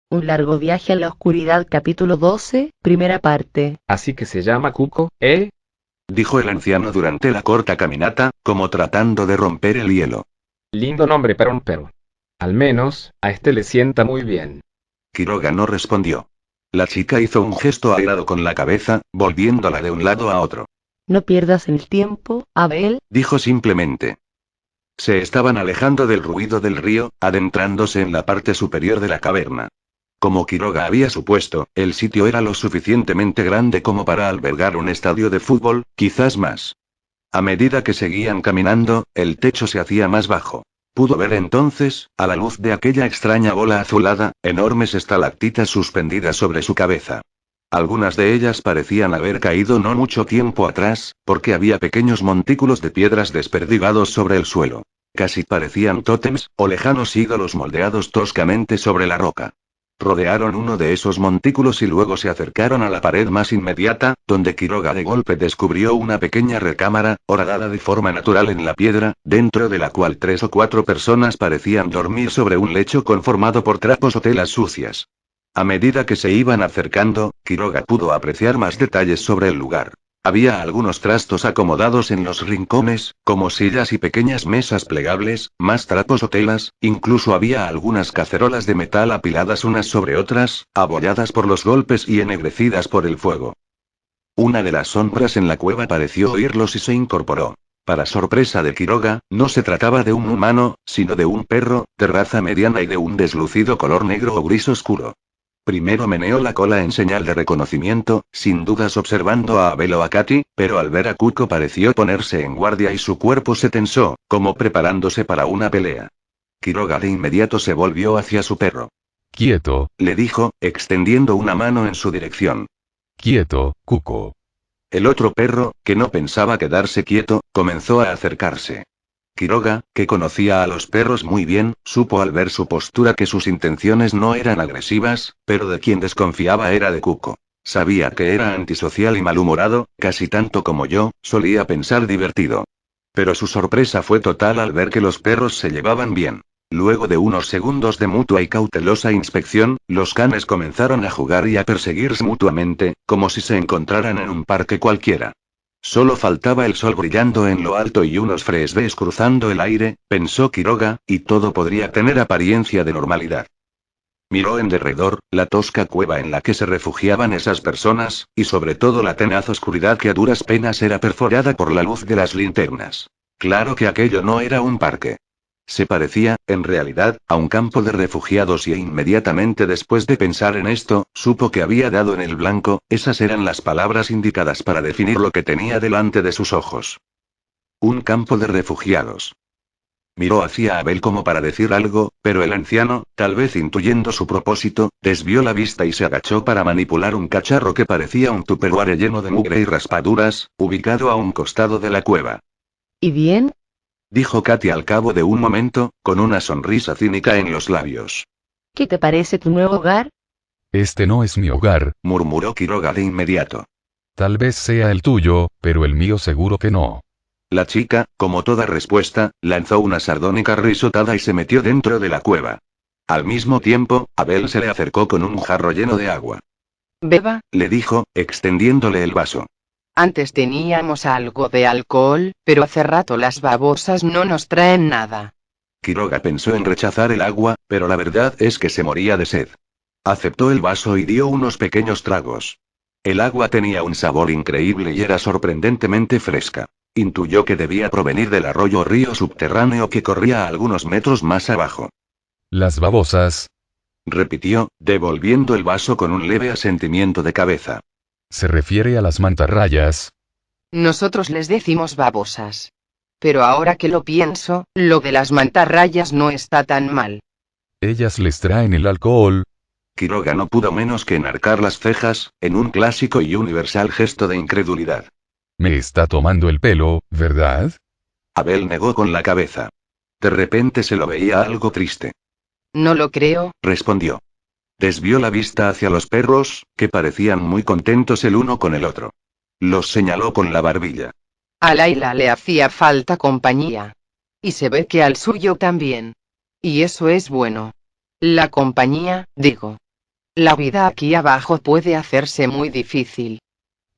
Un largo viaje a la oscuridad, capítulo 12, primera parte. Así que se llama Cuco, ¿eh? Dijo el anciano durante la corta caminata, como tratando de romper el hielo. Lindo nombre para un perro. Al menos, a este le sienta muy bien. Quiroga no respondió. La chica hizo un gesto airado con la cabeza, volviéndola de un lado a otro. No pierdas el tiempo, Abel. Dijo simplemente. Se estaban alejando del ruido del río, adentrándose en la parte superior de la caverna. Como Quiroga había supuesto, el sitio era lo suficientemente grande como para albergar un estadio de fútbol, quizás más. A medida que seguían caminando, el techo se hacía más bajo. Pudo ver entonces, a la luz de aquella extraña bola azulada, enormes estalactitas suspendidas sobre su cabeza. Algunas de ellas parecían haber caído no mucho tiempo atrás, porque había pequeños montículos de piedras desperdigados sobre el suelo. Casi parecían tótems, o lejanos ídolos moldeados toscamente sobre la roca. Rodearon uno de esos montículos y luego se acercaron a la pared más inmediata, donde Quiroga de golpe descubrió una pequeña recámara, horadada de forma natural en la piedra, dentro de la cual 3 o 4 personas parecían dormir sobre un lecho conformado por trapos o telas sucias. A medida que se iban acercando, Quiroga pudo apreciar más detalles sobre el lugar. Había algunos trastos acomodados en los rincones, como sillas y pequeñas mesas plegables, más trapos o telas, incluso había algunas cacerolas de metal apiladas unas sobre otras, abolladas por los golpes y ennegrecidas por el fuego. Una de las sombras en la cueva pareció oírlos y se incorporó. Para sorpresa de Quiroga, no se trataba de un humano, sino de un perro, de raza mediana y de un deslucido color negro o gris oscuro. Primero meneó la cola en señal de reconocimiento, sin dudas observando a Abel o a Katy, pero al ver a Cuco pareció ponerse en guardia y su cuerpo se tensó, como preparándose para una pelea. Quiroga de inmediato se volvió hacia su perro. Quieto, Le dijo, extendiendo una mano en su dirección. quieto, Cuco. El otro perro, que no pensaba quedarse quieto, comenzó a acercarse. Quiroga, que conocía a los perros muy bien, supo al ver su postura que sus intenciones no eran agresivas, pero de quien desconfiaba era de Cuco. Sabía que era antisocial y malhumorado, casi tanto como yo, solía pensar divertido. Pero su sorpresa fue total al ver que los perros se llevaban bien. Luego de unos segundos de mutua y cautelosa inspección, los canes comenzaron a jugar y a perseguirse mutuamente, como si se encontraran en un parque cualquiera. Solo faltaba el sol brillando en lo alto y unos fresbés cruzando el aire, pensó Quiroga, y todo podría tener apariencia de normalidad. Miró en derredor, la tosca cueva en la que se refugiaban esas personas, y sobre todo la tenaz oscuridad que a duras penas era perforada por la luz de las linternas. Claro que aquello no era un parque. Se parecía, en realidad, a un campo de refugiados y inmediatamente después de pensar en esto, supo que había dado en el blanco, esas eran las palabras indicadas para definir lo que tenía delante de sus ojos. Un campo de refugiados. Miró hacia Abel como para decir algo, pero el anciano, tal vez intuyendo su propósito, desvió la vista y se agachó para manipular un cacharro que parecía un tupperware lleno de mugre y raspaduras, ubicado a un costado de la cueva. ¿Y bien? Dijo Katy al cabo de un momento, con una sonrisa cínica en los labios. ¿Qué te parece tu nuevo hogar? Este no es mi hogar, Murmuró Quiroga de inmediato. tal vez sea el tuyo, pero el mío seguro que no. La chica, como toda respuesta, lanzó una sardónica risotada y se metió dentro de la cueva. Al mismo tiempo, Abel se le acercó con un jarro lleno de agua. Beba, Le dijo, extendiéndole el vaso. antes teníamos algo de alcohol, pero hace rato las babosas no nos traen nada. Quiroga pensó en rechazar el agua, pero la verdad es que se moría de sed. Aceptó el vaso y dio unos pequeños tragos. El agua tenía un sabor increíble y era sorprendentemente fresca. Intuyó que debía provenir del arroyo o río subterráneo que corría a algunos metros más abajo. Las babosas, Repitió, devolviendo el vaso con un leve asentimiento de cabeza. se refiere a las mantarrayas. Nosotros les decimos babosas. Pero ahora que lo pienso, lo de las mantarrayas no está tan mal. Ellas les traen el alcohol. Quiroga no pudo menos que enarcar las cejas, en un clásico y universal gesto de incredulidad. Me está tomando el pelo, ¿verdad? Abel negó con la cabeza. De repente se lo veía algo triste. No lo creo. Respondió. Desvió la vista hacia los perros, que parecían muy contentos el uno con el otro. Los señaló con la barbilla. A Laila le hacía falta compañía. Y se ve que al suyo también. Y eso es bueno. La compañía, digo. La vida aquí abajo puede hacerse muy difícil.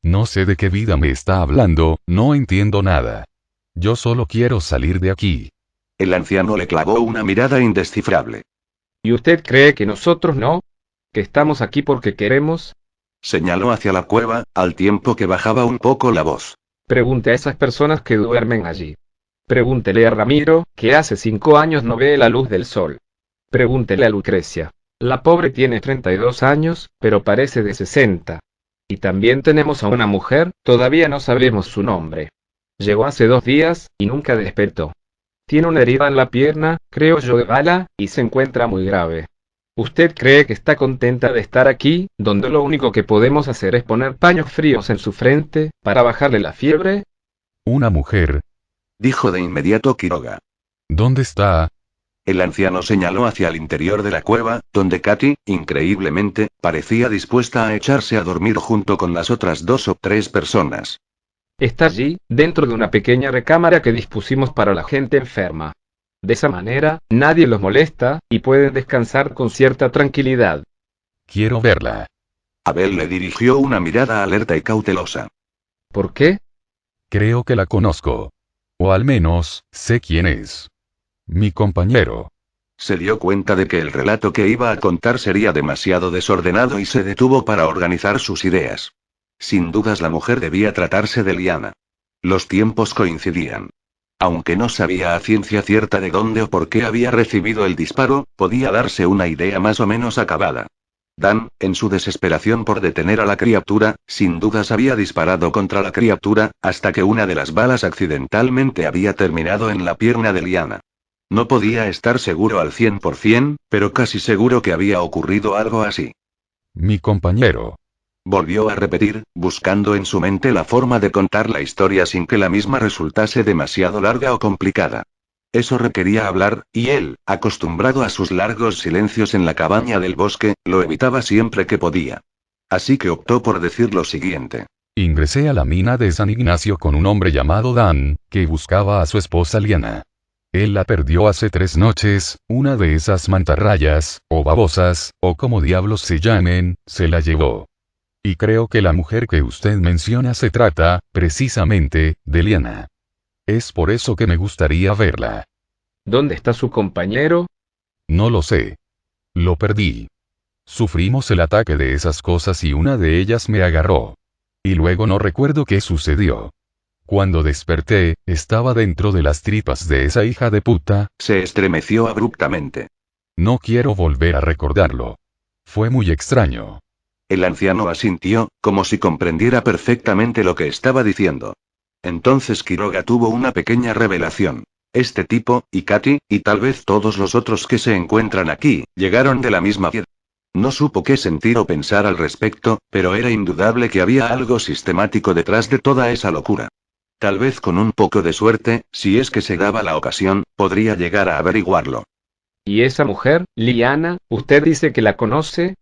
No sé de qué vida me está hablando, no entiendo nada. Yo solo quiero salir de aquí. El anciano le clavó una mirada indescifrable. ¿Y usted cree que nosotros no? ¿Que estamos aquí porque queremos? Señaló hacia la cueva, al tiempo que bajaba un poco la voz. Pregunte a esas personas que duermen allí. Pregúntele a Ramiro, que hace 5 años no ve la luz del sol. Pregúntele a Lucrecia. La pobre tiene 32 años, pero parece de 60. Y también tenemos a una mujer, todavía no sabemos su nombre. Llegó hace 2 días, y nunca despertó. Tiene una herida en la pierna, creo yo de bala, y se encuentra muy grave. ¿Usted cree que está contenta de estar aquí, donde lo único que podemos hacer es poner paños fríos en su frente, para bajarle la fiebre? Una mujer. Dijo de inmediato Quiroga. ¿Dónde está? El anciano señaló hacia el interior de la cueva, donde Katy, increíblemente, parecía dispuesta a echarse a dormir junto con las otras 2 o 3 personas. Está allí, dentro de una pequeña recámara que dispusimos para la gente enferma. De esa manera, nadie los molesta, y pueden descansar con cierta tranquilidad. Quiero verla. Abel le dirigió una mirada alerta y cautelosa. ¿Por qué? Creo que la conozco. O al menos, sé quién es. Mi compañero. Se dio cuenta de que el relato que iba a contar sería demasiado desordenado y se detuvo para organizar sus ideas. Sin dudas la mujer debía tratarse de Liana. Los tiempos coincidían. Aunque no sabía a ciencia cierta de dónde o por qué había recibido el disparo, podía darse una idea más o menos acabada. Dan, en su desesperación por detener a la criatura, sin dudas había disparado contra la criatura, hasta que una de las balas accidentalmente había terminado en la pierna de Liana. No podía estar seguro al 100%, pero casi seguro que había ocurrido algo así. Mi compañero. Volvió a repetir, buscando en su mente la forma de contar la historia sin que la misma resultase demasiado larga o complicada. Eso requería hablar, y él, acostumbrado a sus largos silencios en la cabaña del bosque, lo evitaba siempre que podía. Así que optó por decir lo siguiente. Ingresé a la mina de San Ignacio con un hombre llamado Dan, que buscaba a su esposa Liana. Él la perdió hace 3 noches, una de esas mantarrayas, o babosas, o como diablos se llamen, se la llevó. Y creo que la mujer que usted menciona se trata, precisamente, de Liana. Es por eso que me gustaría verla. ¿Dónde está su compañero? No lo sé. Lo perdí. Sufrimos el ataque de esas cosas y una de ellas me agarró. Y luego no recuerdo qué sucedió. Cuando desperté, estaba dentro de las tripas de esa hija de puta. Se estremeció abruptamente. No quiero volver a recordarlo. Fue muy extraño. El anciano asintió, como si comprendiera perfectamente lo que estaba diciendo. Entonces Quiroga tuvo una pequeña revelación. Este tipo, y Katy, y tal vez todos los otros que se encuentran aquí, llegaron de la misma piedra. No supo qué sentir o pensar al respecto, pero era indudable que había algo sistemático detrás de toda esa locura. Tal vez con un poco de suerte, si es que se daba la ocasión, podría llegar a averiguarlo. ¿Y esa mujer, Liana, usted dice que la conoce?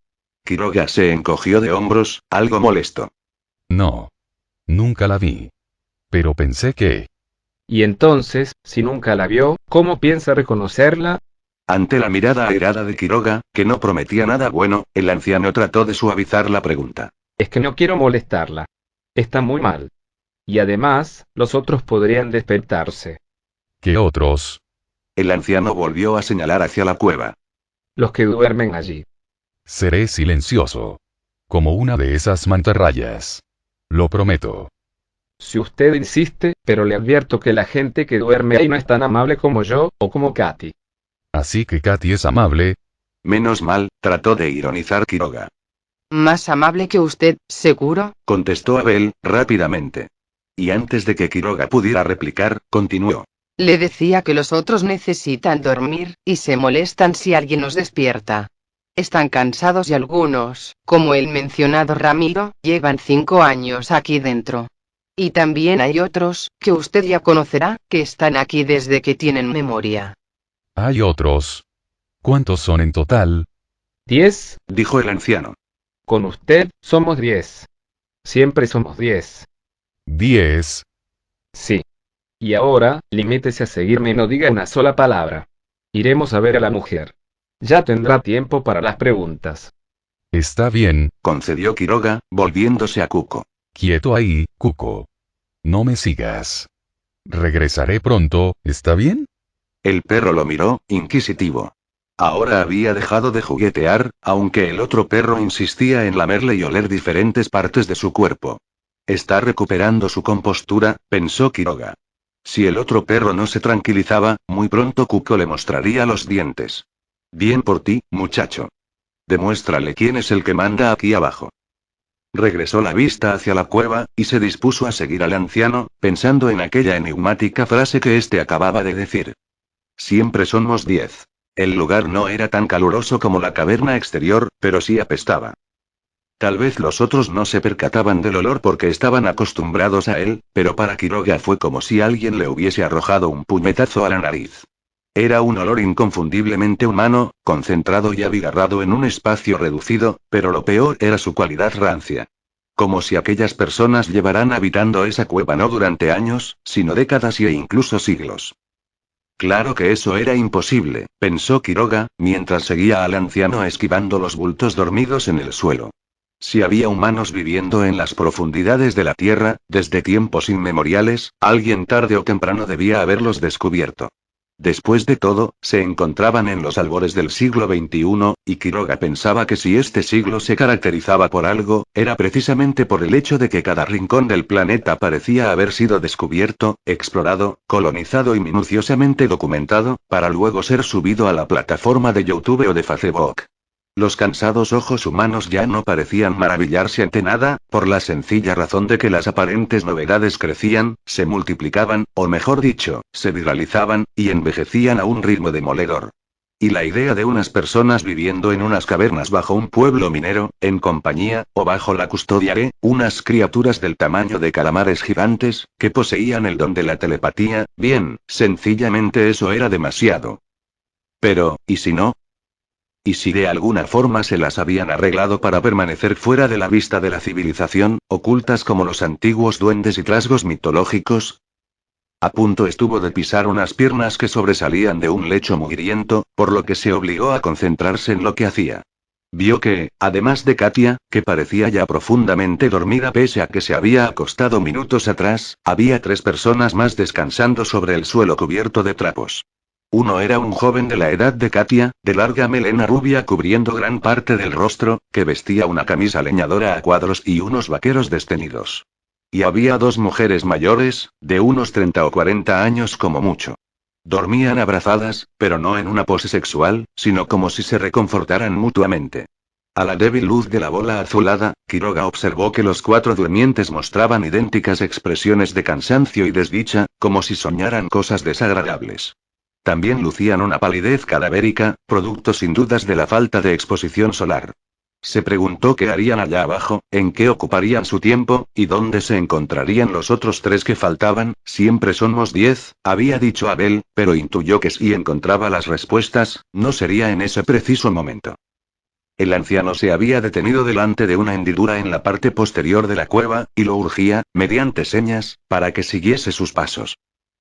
Quiroga se encogió de hombros, algo molesto. No. Nunca la vi. Pero pensé que... Y entonces, si nunca la vio, ¿cómo piensa reconocerla? Ante la mirada airada de Quiroga, que no prometía nada bueno, el anciano trató de suavizar la pregunta. Es que no quiero molestarla. Está muy mal. Y además, los otros podrían despertarse. ¿Qué otros? El anciano volvió a señalar hacia la cueva. Los que duermen allí. Seré silencioso. Como una de esas mantarrayas. Lo prometo. Si usted insiste, pero le advierto que la gente que duerme ahí no es tan amable como yo, o como Katy. Así que Katy es amable. Menos mal, trató de ironizar Quiroga. Más amable que usted, ¿seguro? Contestó Abel, rápidamente. Y antes de que Quiroga pudiera replicar, continuó. Le decía que los otros necesitan dormir, y se molestan si alguien los despierta. Están cansados y algunos, como el mencionado Ramiro, llevan 5 años aquí dentro. Y también hay otros, que usted ya conocerá, que están aquí desde que tienen memoria. Hay otros. ¿Cuántos son en total? 10, Dijo el anciano. con usted, somos 10. Siempre somos 10. 10. Sí. Y ahora, limítese a seguirme y no diga una sola palabra. Iremos a ver a la mujer. Ya tendrá tiempo para las preguntas. Está bien, concedió Quiroga, volviéndose a Cuco. quieto ahí, Cuco. No me sigas. Regresaré pronto, ¿está bien? El perro lo miró, inquisitivo. Ahora había dejado de juguetear, aunque el otro perro insistía en lamerle y oler diferentes partes de su cuerpo. Está recuperando su compostura, pensó Quiroga. Si el otro perro no se tranquilizaba, muy pronto Cuco le mostraría los dientes. Bien por ti, muchacho. Demuéstrale quién es el que manda aquí abajo. Regresó la vista hacia la cueva, y se dispuso a seguir al anciano, pensando en aquella enigmática frase que éste acababa de decir. Siempre somos 10. El lugar no era tan caluroso como la caverna exterior, pero sí apestaba. Tal vez los otros no se percataban del olor porque estaban acostumbrados a él, pero para Quiroga fue como si alguien le hubiese arrojado un puñetazo a la nariz. Era un olor inconfundiblemente humano, concentrado y abigarrado en un espacio reducido, pero lo peor era su cualidad rancia. Como si aquellas personas llevaran habitando esa cueva no durante años, sino décadas e incluso siglos. Claro que eso era imposible, pensó Quiroga, mientras seguía al anciano esquivando los bultos dormidos en el suelo. Si había humanos viviendo en las profundidades de la Tierra, desde tiempos inmemoriales, alguien tarde o temprano debía haberlos descubierto. Después de todo, se encontraban en los albores del siglo XXI, y Quiroga pensaba que si este siglo se caracterizaba por algo, era precisamente por el hecho de que cada rincón del planeta parecía haber sido descubierto, explorado, colonizado y minuciosamente documentado, para luego ser subido a la plataforma de YouTube o de Facebook. Los cansados ojos humanos ya no parecían maravillarse ante nada, por la sencilla razón de que las aparentes novedades crecían, se multiplicaban, o mejor dicho, se viralizaban, y envejecían a un ritmo demoledor. Y la idea de unas personas viviendo en unas cavernas bajo un pueblo minero, en compañía, o bajo la custodia de, unas criaturas del tamaño de calamares gigantes, que poseían el don de la telepatía, bien, sencillamente eso era demasiado. Pero, ¿y si no? ¿Y si de alguna forma se las habían arreglado para permanecer fuera de la vista de la civilización, ocultas como los antiguos duendes y trasgos mitológicos? A punto estuvo de pisar unas piernas que sobresalían de un lecho mugriento, por lo que se obligó a concentrarse en lo que hacía. Vio que, además de Katia, que parecía ya profundamente dormida pese a que se había acostado minutos atrás, había 3 personas más descansando sobre el suelo cubierto de trapos. Uno era un joven de la edad de Katia, de larga melena rubia cubriendo gran parte del rostro, que vestía una camisa leñadora a cuadros y unos vaqueros desteñidos. Y había 2 mujeres mayores, de unos 30 o 40 años como mucho. Dormían abrazadas, pero no en una pose sexual, sino como si se reconfortaran mutuamente. A la débil luz de la bola azulada, Quiroga observó que los 4 durmientes mostraban idénticas expresiones de cansancio y desdicha, como si soñaran cosas desagradables. También lucían una palidez cadavérica, producto sin dudas de la falta de exposición solar. Se preguntó qué harían allá abajo, en qué ocuparían su tiempo, y dónde se encontrarían los otros 3 que faltaban. Siempre somos 10, había dicho Abel, pero intuyó que si encontraba las respuestas, no sería en ese preciso momento. El anciano se había detenido delante de una hendidura en la parte posterior de la cueva, y lo urgía, mediante señas, para que siguiese sus pasos.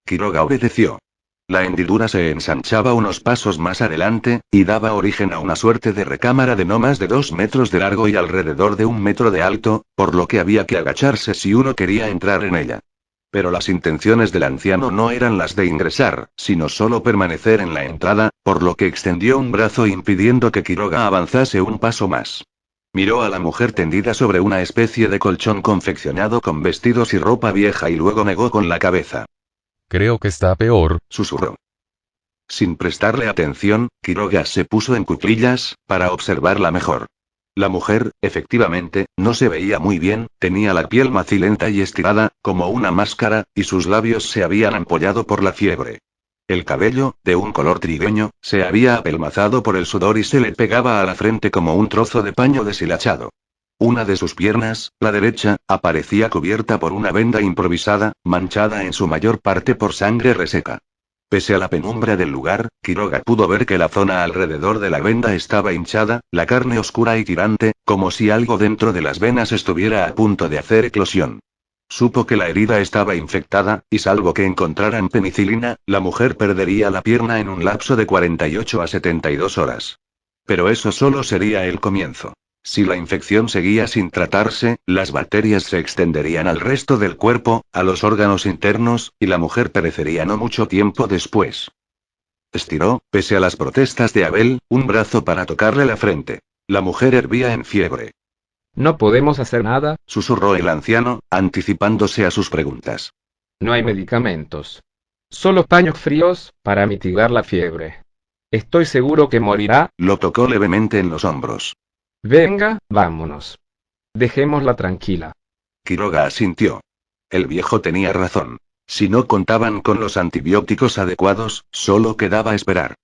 Quiroga obedeció. La hendidura se ensanchaba unos pasos más adelante, y daba origen a una suerte de recámara de no más de 2 metros de largo y alrededor de 1 metro de alto, por lo que había que agacharse si uno quería entrar en ella. Pero las intenciones del anciano no eran las de ingresar, sino solo permanecer en la entrada, por lo que extendió un brazo impidiendo que Quiroga avanzase un paso más. Miró a la mujer tendida sobre una especie de colchón confeccionado con vestidos y ropa vieja y luego negó con la cabeza. Creo que está peor, Susurró. Sin prestarle atención, Quiroga se puso en cuclillas, para observarla mejor. La mujer, efectivamente, no se veía muy bien, tenía la piel macilenta y estirada, como una máscara, y sus labios se habían ampollado por la fiebre. El cabello, de un color trigueño, se había apelmazado por el sudor y se le pegaba a la frente como un trozo de paño deshilachado. Una de sus piernas, la derecha, aparecía cubierta por una venda improvisada, manchada en su mayor parte por sangre reseca. Pese a la penumbra del lugar, Quiroga pudo ver que la zona alrededor de la venda estaba hinchada, la carne oscura y tirante, como si algo dentro de las venas estuviera a punto de hacer eclosión. Supo que la herida estaba infectada, y salvo que encontraran penicilina, la mujer perdería la pierna en un lapso de 48 a 72 horas. Pero eso solo sería el comienzo. Si la infección seguía sin tratarse, las bacterias se extenderían al resto del cuerpo, a los órganos internos, y la mujer perecería no mucho tiempo después. Estiró, pese a las protestas de Abel, un brazo para tocarle la frente. La mujer hervía en fiebre. No podemos hacer nada, Susurró el anciano, anticipándose a sus preguntas. no hay medicamentos. Solo paños fríos, para mitigar la fiebre. Estoy seguro que morirá. Lo tocó levemente en los hombros. Venga, vámonos. Dejémosla tranquila. Quiroga asintió. El viejo tenía razón. Si no contaban con los antibióticos adecuados, solo quedaba esperar.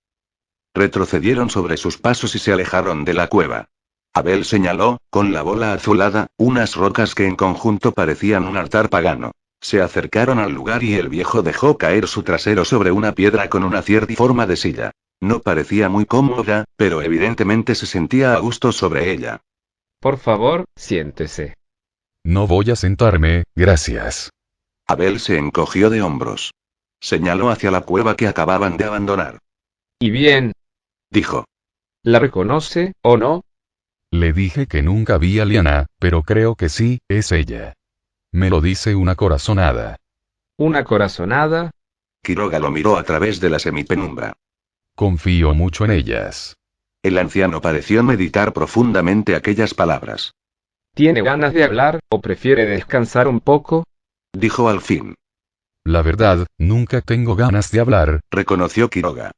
Retrocedieron sobre sus pasos y se alejaron de la cueva. Abel señaló, con la bola azulada, unas rocas que en conjunto parecían un altar pagano. Se acercaron al lugar y el viejo dejó caer su trasero sobre una piedra con una cierta forma de silla. No parecía muy cómoda, pero evidentemente se sentía a gusto sobre ella. Por favor, siéntese. No voy a sentarme, gracias. Abel se encogió de hombros. Señaló hacia la cueva que acababan de abandonar. ¿Y bien? Dijo. ¿La reconoce, o no? Le dije que nunca vi a Liana, pero creo que sí, es ella. Me lo dice una corazonada. ¿Una corazonada? Quiroga lo miró a través de la semipenumbra. Confío mucho en ellas. El anciano pareció meditar profundamente aquellas palabras. ¿Tiene ganas de hablar, o prefiere descansar un poco? Dijo al fin. La verdad, nunca tengo ganas de hablar. Reconoció Quiroga.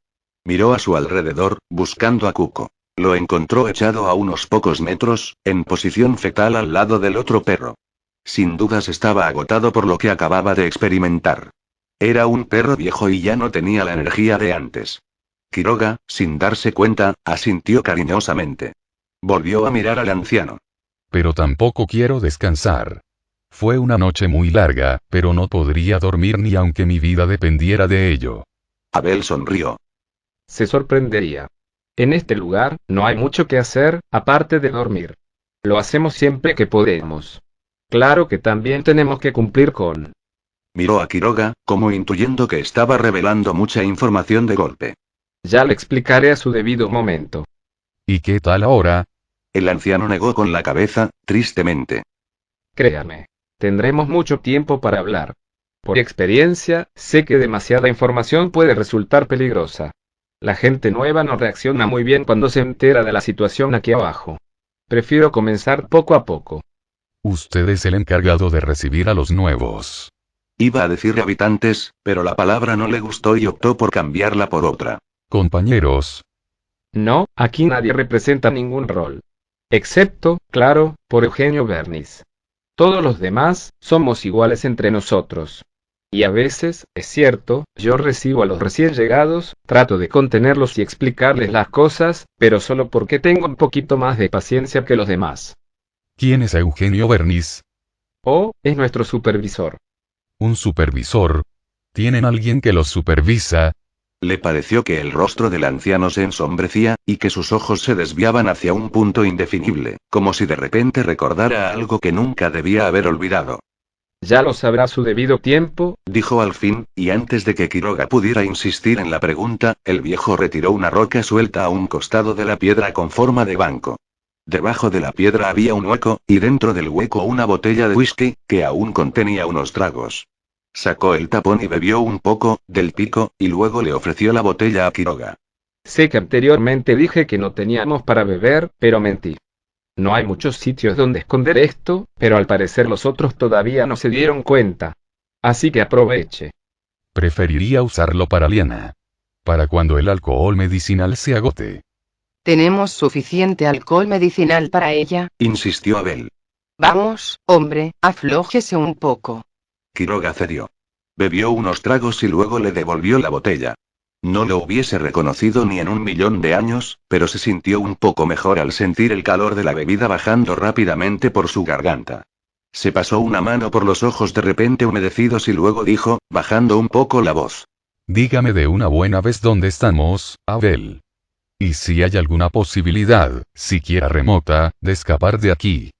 Miró a su alrededor, buscando a Cuco. Lo encontró echado a unos pocos metros, en posición fetal al lado del otro perro. Sin dudas estaba agotado por lo que acababa de experimentar. Era un perro viejo y ya no tenía la energía de antes. Quiroga, sin darse cuenta, asintió cariñosamente. Volvió a mirar al anciano. Pero tampoco quiero descansar. Fue una noche muy larga, pero no podría dormir ni aunque mi vida dependiera de ello. Abel sonrió. Se sorprendería. En este lugar, no hay mucho que hacer, aparte de dormir. Lo hacemos siempre que podemos. Claro que también tenemos que cumplir con... Miró a Quiroga, como intuyendo que estaba revelando mucha información de golpe. Ya le explicaré a su debido momento. ¿Y qué tal ahora? El anciano negó con la cabeza, tristemente. Créame. Tendremos mucho tiempo para hablar. Por experiencia, sé que demasiada información puede resultar peligrosa. La gente nueva no reacciona muy bien cuando se entera de la situación aquí abajo. Prefiero comenzar poco a poco. Usted es el encargado de recibir a los nuevos. Iba a decir habitantes, pero la palabra no le gustó y optó por cambiarla por otra. Compañeros. No, aquí nadie representa ningún rol. Excepto, claro, por Eugenio Bernis. Todos los demás, somos iguales entre nosotros. Y a veces, es cierto, yo recibo a los recién llegados, trato de contenerlos y explicarles las cosas, pero solo porque tengo un poquito más de paciencia que los demás. ¿Quién es Eugenio Bernis? Oh, es nuestro supervisor. ¿Un supervisor? ¿Tienen alguien que los supervisa? Le pareció que el rostro del anciano se ensombrecía, y que sus ojos se desviaban hacia un punto indefinible, como si de repente recordara algo que nunca debía haber olvidado. Ya lo sabrá a su debido tiempo, Dijo al fin, y antes de que Quiroga pudiera insistir en la pregunta, el viejo retiró una roca suelta a un costado de la piedra con forma de banco. Debajo de la piedra había un hueco, y dentro del hueco una botella de whisky, que aún contenía unos tragos. Sacó el tapón y bebió un poco, del pico, y luego le ofreció la botella a Quiroga. Sé que anteriormente dije que no teníamos para beber, pero mentí. No hay muchos sitios donde esconder esto, pero al parecer los otros todavía no se dieron cuenta. Así que aproveche. Preferiría usarlo para Liana. Para cuando el alcohol medicinal se agote. Tenemos suficiente alcohol medicinal para ella. Insistió Abel. Vamos, hombre, aflójese un poco. Quiroga cedió. Bebió unos tragos y luego le devolvió la botella. No lo hubiese reconocido ni en 1.000.000 de años, pero se sintió un poco mejor al sentir el calor de la bebida bajando rápidamente por su garganta. Se pasó una mano por los ojos de repente humedecidos y luego dijo, bajando un poco la voz. Dígame de una buena vez dónde estamos, Abel. Y si hay alguna posibilidad, siquiera remota, de escapar de aquí.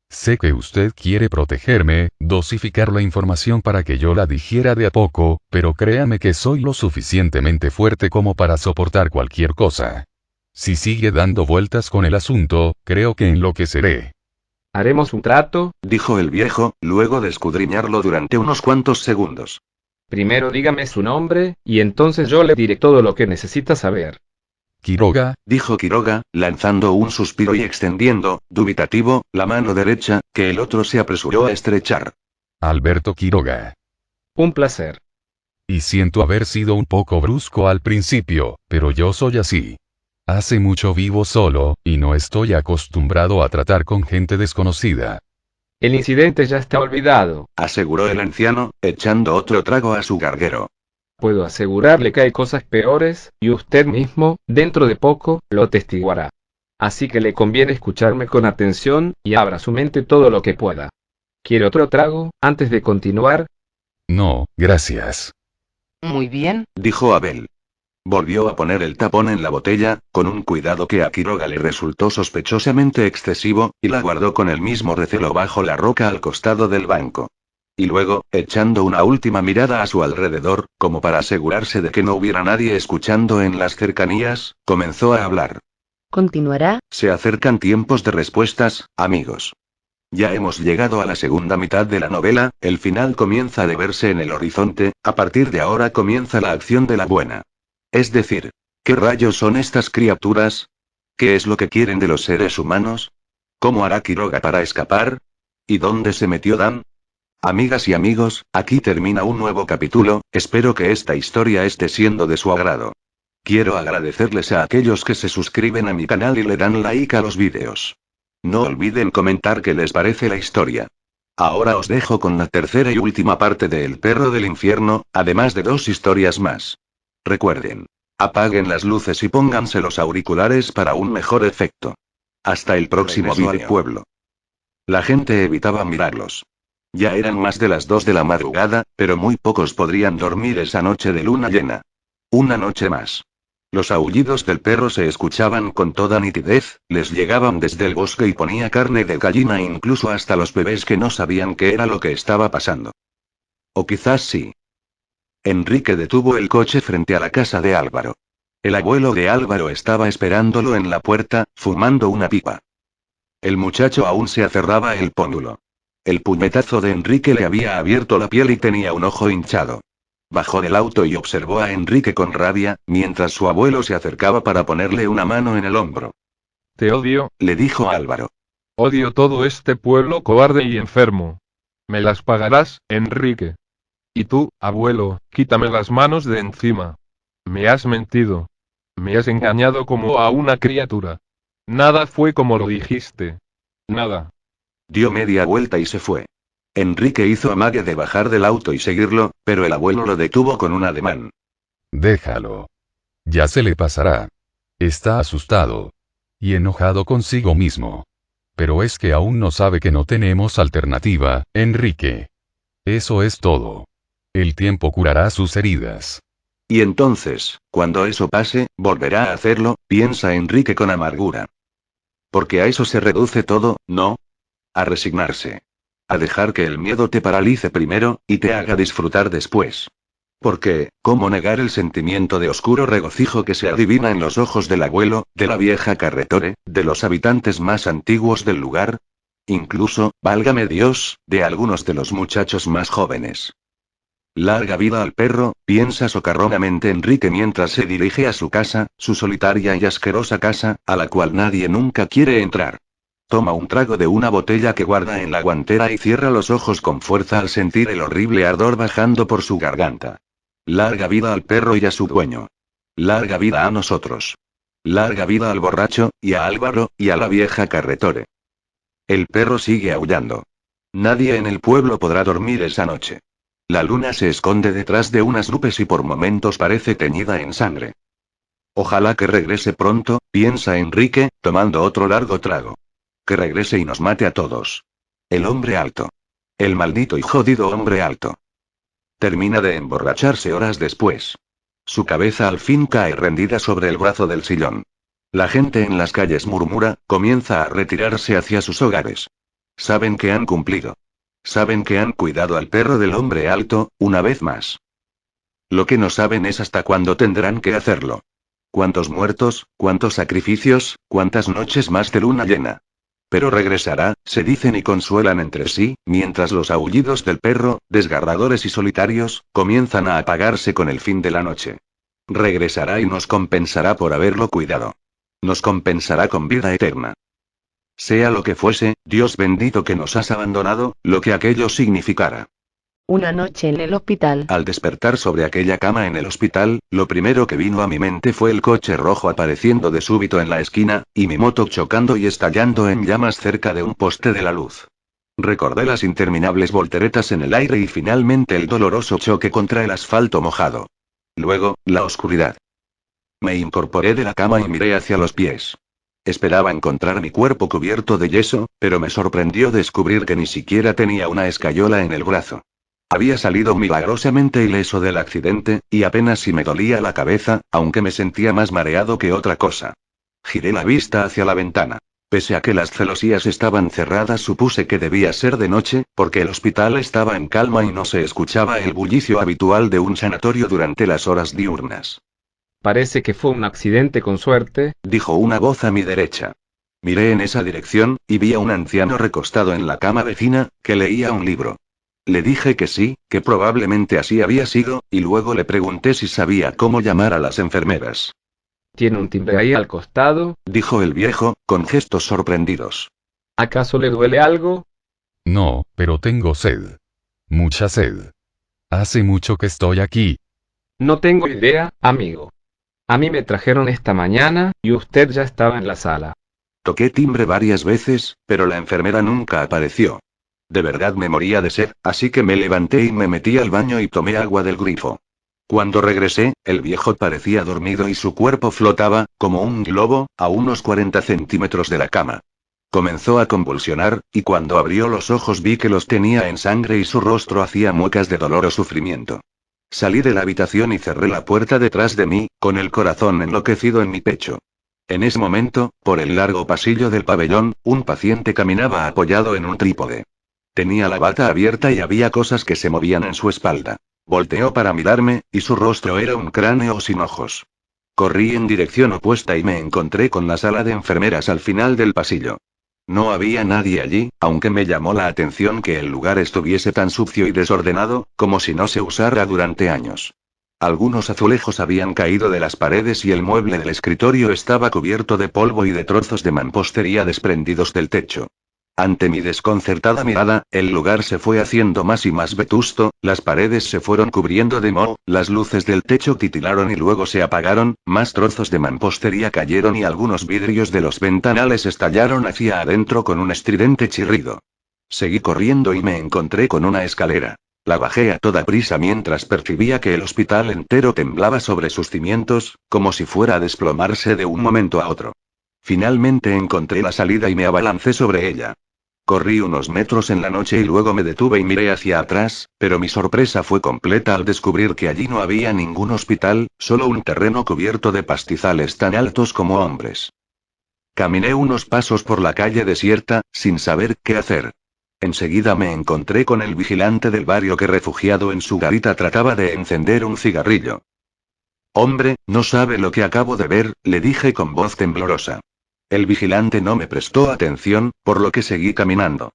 Sé que usted quiere protegerme, dosificar la información para que yo la digiera de a poco, pero créame que soy lo suficientemente fuerte como para soportar cualquier cosa. Si sigue dando vueltas con el asunto, creo que enloqueceré. Haremos un trato. Dijo el viejo, luego de escudriñarlo durante unos cuantos segundos. Primero dígame su nombre, y entonces yo le diré todo lo que necesita saber. Quiroga, Dijo Quiroga, lanzando un suspiro y extendiendo, dubitativo, la mano derecha, que el otro se apresuró a estrechar. Alberto Quiroga. Un placer. Y siento haber sido un poco brusco al principio, pero yo soy así. Hace mucho vivo solo, y no estoy acostumbrado a tratar con gente desconocida. El incidente ya está olvidado. Aseguró el anciano, echando otro trago a su garguero. Puedo asegurarle que hay cosas peores, y usted mismo, dentro de poco, lo atestiguará. Así que le conviene escucharme con atención, y abra su mente todo lo que pueda. ¿Quiere otro trago, antes de continuar? No, gracias. Muy bien. Dijo Abel. Volvió a poner el tapón en la botella, con un cuidado que a Quiroga le resultó sospechosamente excesivo, y la guardó con el mismo recelo bajo la roca al costado del banco. Y luego, echando una última mirada a su alrededor, como para asegurarse de que no hubiera nadie escuchando en las cercanías, comenzó a hablar. Continuará. Se acercan tiempos de respuestas, amigos. Ya hemos llegado a la segunda mitad de la novela, el final comienza a verse en el horizonte, a partir de ahora comienza la acción de la buena. Es decir, ¿qué rayos son estas criaturas? ¿Qué es lo que quieren de los seres humanos? ¿Cómo hará Quiroga para escapar? ¿Y dónde se metió Dan? Amigas y amigos, aquí termina un nuevo capítulo, espero que esta historia esté siendo de su agrado. Quiero agradecerles a aquellos que se suscriben a mi canal y le dan like a los vídeos. No olviden comentar qué les parece la historia. Ahora os dejo con la tercera y última parte de El perro del infierno, además de 2 historias más. Recuerden, apaguen las luces y pónganse los auriculares para un mejor efecto. Hasta el próximo vídeo al pueblo. La gente evitaba mirarlos. Ya eran más de las 2 de la madrugada, pero muy pocos podrían dormir esa noche de luna llena. Una noche más. Los aullidos del perro se escuchaban con toda nitidez, les llegaban desde el bosque y ponía carne de gallina incluso hasta los bebés que no sabían qué era lo que estaba pasando. O quizás sí. Enrique detuvo el coche frente a la casa de Álvaro. El abuelo de Álvaro estaba esperándolo en la puerta, fumando una pipa. El muchacho aún se aferraba el pómulo. El puñetazo de Enrique le había abierto la piel y tenía un ojo hinchado. Bajó del auto y observó a Enrique con rabia, mientras su abuelo se acercaba para ponerle una mano en el hombro. Te odio, Le dijo Álvaro. odio todo este pueblo cobarde y enfermo. Me las pagarás, Enrique. Y tú, abuelo, quítame las manos de encima. Me has mentido. Me has engañado como a una criatura. Nada fue como lo dijiste. Nada. Dio media vuelta y se fue. Enrique hizo amague de bajar del auto y seguirlo, pero el abuelo lo detuvo con un ademán. Déjalo. Ya se le pasará. Está asustado. Y enojado consigo mismo. Pero es que aún no sabe que no tenemos alternativa, Enrique. Eso es todo. El tiempo curará sus heridas. Y entonces, cuando eso pase, volverá a hacerlo, piensa Enrique con amargura. Porque a eso se reduce todo, ¿no? A resignarse. A dejar que el miedo te paralice primero, y te haga disfrutar después. Porque, ¿cómo negar el sentimiento de oscuro regocijo que se adivina en los ojos del abuelo, de la vieja Carretore, de los habitantes más antiguos del lugar? Incluso, válgame Dios, de algunos de los muchachos más jóvenes. Larga vida al perro, piensa socarronamente Enrique mientras se dirige a su casa, su solitaria y asquerosa casa, a la cual nadie nunca quiere entrar. Toma un trago de una botella que guarda en la guantera y cierra los ojos con fuerza al sentir el horrible ardor bajando por su garganta. Larga vida al perro y a su dueño. Larga vida a nosotros. Larga vida al borracho, y a Álvaro, y a la vieja Carretore. El perro sigue aullando. Nadie en el pueblo podrá dormir esa noche. La luna se esconde detrás de unas nubes y por momentos parece teñida en sangre. Ojalá que regrese pronto, piensa Enrique, tomando otro largo trago. Que regrese y nos mate a todos. El hombre alto. El maldito y jodido hombre alto. Termina de emborracharse horas después. Su cabeza al fin cae rendida sobre el brazo del sillón. La gente en las calles murmura, comienza a retirarse hacia sus hogares. Saben que han cumplido. Saben que han cuidado al perro del hombre alto, una vez más. Lo que no saben es hasta cuándo tendrán que hacerlo. cuántos muertos, cuántos sacrificios, cuántas noches más de luna llena. Pero regresará, se dicen y consuelan entre sí, mientras los aullidos del perro, desgarradores y solitarios, comienzan a apagarse con el fin de la noche. Regresará y nos compensará por haberlo cuidado. Nos compensará con vida eterna. Sea lo que fuese, Dios bendito que nos has abandonado, lo que aquello significara. Una noche en el hospital. Al despertar sobre aquella cama en el hospital, lo primero que vino a mi mente fue el coche rojo apareciendo de súbito en la esquina, y mi moto chocando y estallando en llamas cerca de un poste de la luz. Recordé las interminables volteretas en el aire y finalmente el doloroso choque contra el asfalto mojado. Luego, la oscuridad. Me incorporé de la cama y miré hacia los pies. Esperaba encontrar mi cuerpo cubierto de yeso, pero me sorprendió descubrir que ni siquiera tenía una escayola en el brazo. Había salido milagrosamente ileso del accidente, y apenas si me dolía la cabeza, aunque me sentía más mareado que otra cosa. Giré la vista hacia la ventana. Pese a que las celosías estaban cerradas, supuse que debía ser de noche, porque el hospital estaba en calma y no se escuchaba el bullicio habitual de un sanatorio durante las horas diurnas. Parece que fue un accidente con suerte, Dijo una voz a mi derecha. Miré en esa dirección, y vi a un anciano recostado en la cama vecina, que leía un libro. Le dije que sí, que probablemente así había sido, y luego le pregunté si sabía cómo llamar a las enfermeras. Tiene un timbre ahí al costado. Dijo el viejo, con gestos sorprendidos. ¿Acaso le duele algo? No, pero tengo sed. Mucha sed. Hace mucho que estoy aquí. No tengo idea, amigo. A mí me trajeron esta mañana, y usted ya estaba en la sala. Toqué timbre varias veces, pero la enfermera nunca apareció. De verdad me moría de sed, así que me levanté y me metí al baño y tomé agua del grifo. Cuando regresé, el viejo parecía dormido y su cuerpo flotaba, como un globo, a unos 40 centímetros de la cama. Comenzó a convulsionar, y cuando abrió los ojos vi que los tenía en sangre y su rostro hacía muecas de dolor o sufrimiento. Salí de la habitación y cerré la puerta detrás de mí, con el corazón enloquecido en mi pecho. En ese momento, por el largo pasillo del pabellón, un paciente caminaba apoyado en un trípode. Tenía la bata abierta y había cosas que se movían en su espalda. Volteó para mirarme, y su rostro era un cráneo sin ojos. Corrí en dirección opuesta y me encontré con la sala de enfermeras al final del pasillo. No había nadie allí, aunque me llamó la atención que el lugar estuviese tan sucio y desordenado, como si no se usara durante años. Algunos azulejos habían caído de las paredes y el mueble del escritorio estaba cubierto de polvo y de trozos de mampostería desprendidos del techo. Ante mi desconcertada mirada, el lugar se fue haciendo más y más vetusto, las paredes se fueron cubriendo de moho, las luces del techo titilaron y luego se apagaron, más trozos de mampostería cayeron y algunos vidrios de los ventanales estallaron hacia adentro con un estridente chirrido. Seguí corriendo y me encontré con una escalera. La bajé a toda prisa mientras percibía que el hospital entero temblaba sobre sus cimientos, como si fuera a desplomarse de un momento a otro. Finalmente encontré la salida y me abalancé sobre ella. Corrí unos metros en la noche y luego me detuve y miré hacia atrás, pero mi sorpresa fue completa al descubrir que allí no había ningún hospital, solo un terreno cubierto de pastizales tan altos como hombres. Caminé unos pasos por la calle desierta, sin saber qué hacer. Enseguida me encontré con el vigilante del barrio que refugiado en su garita trataba de encender un cigarrillo. Hombre, no sabe lo que acabo de ver, le dije con voz temblorosa. El vigilante no me prestó atención, por lo que seguí caminando.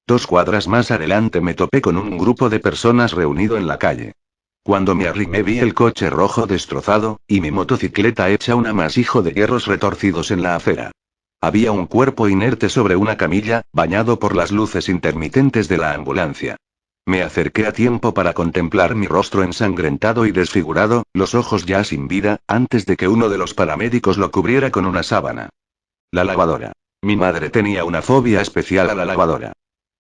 2 cuadras más adelante me topé con un grupo de personas reunido en la calle. Cuando me arrimé vi el coche rojo destrozado, y mi motocicleta hecha un amasijo de hierros retorcidos en la acera. Había un cuerpo inerte sobre una camilla, bañado por las luces intermitentes de la ambulancia. Me acerqué a tiempo para contemplar mi rostro ensangrentado y desfigurado, los ojos ya sin vida, antes de que uno de los paramédicos lo cubriera con una sábana. La lavadora. Mi madre tenía una fobia especial a la lavadora.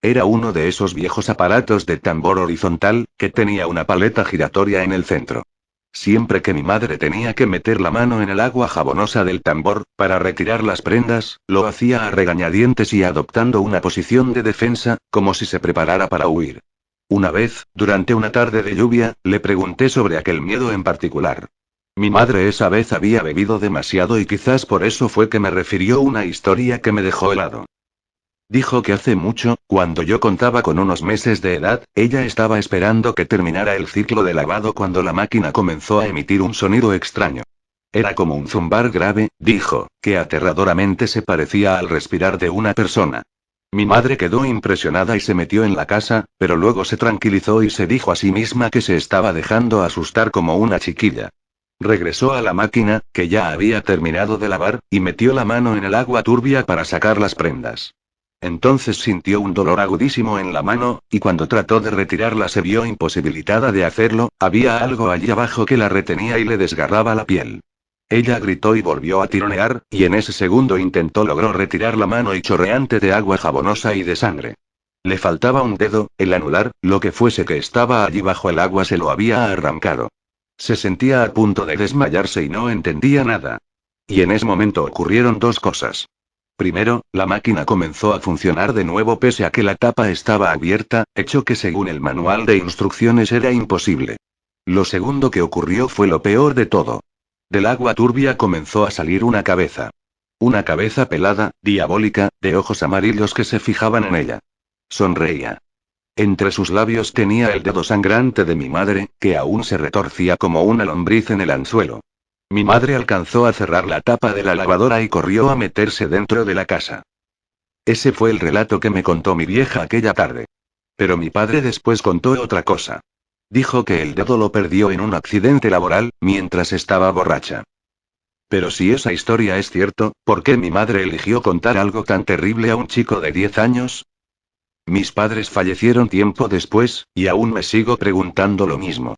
Era uno de esos viejos aparatos de tambor horizontal, que tenía una paleta giratoria en el centro. Siempre que mi madre tenía que meter la mano en el agua jabonosa del tambor, para retirar las prendas, lo hacía a regañadientes y adoptando una posición de defensa, como si se preparara para huir. Una vez, durante una tarde de lluvia, le pregunté sobre aquel miedo en particular. Mi madre esa vez había bebido demasiado y quizás por eso fue que me refirió una historia que me dejó helado. Dijo que hace mucho, cuando yo contaba con unos meses de edad, ella estaba esperando que terminara el ciclo de lavado cuando la máquina comenzó a emitir un sonido extraño. Era como un zumbar grave, dijo, que aterradoramente se parecía al respirar de una persona. Mi madre quedó impresionada y se metió en la casa, pero luego se tranquilizó y se dijo a sí misma que se estaba dejando asustar como una chiquilla. Regresó a la máquina, que ya había terminado de lavar, y metió la mano en el agua turbia para sacar las prendas. Entonces sintió un dolor agudísimo en la mano, y cuando trató de retirarla se vio imposibilitada de hacerlo, había algo allí abajo que la retenía y le desgarraba la piel. Ella gritó y volvió a tironear, y en ese segundo intento logró retirar la mano y chorreante de agua jabonosa y de sangre. Le faltaba un dedo, el anular, lo que fuese que estaba allí bajo el agua se lo había arrancado. Se sentía a punto de desmayarse y no entendía nada. Y en ese momento ocurrieron dos cosas. Primero, la máquina comenzó a funcionar de nuevo pese a que la tapa estaba abierta, hecho que según el manual de instrucciones era imposible. Lo segundo que ocurrió fue lo peor de todo. Del agua turbia comenzó a salir una cabeza. Una cabeza pelada, diabólica, de ojos amarillos que se fijaban en ella. Sonreía. Entre sus labios tenía el dedo sangrante de mi madre, que aún se retorcía como una lombriz en el anzuelo. Mi madre alcanzó a cerrar la tapa de la lavadora y corrió a meterse dentro de la casa. Ese fue el relato que me contó mi vieja aquella tarde. Pero mi padre después contó otra cosa. Dijo que el dedo lo perdió en un accidente laboral, mientras estaba borracha. Pero si esa historia es cierto, ¿por qué mi madre eligió contar algo tan terrible a un chico de 10 años? Mis padres fallecieron tiempo después, y aún me sigo preguntando lo mismo.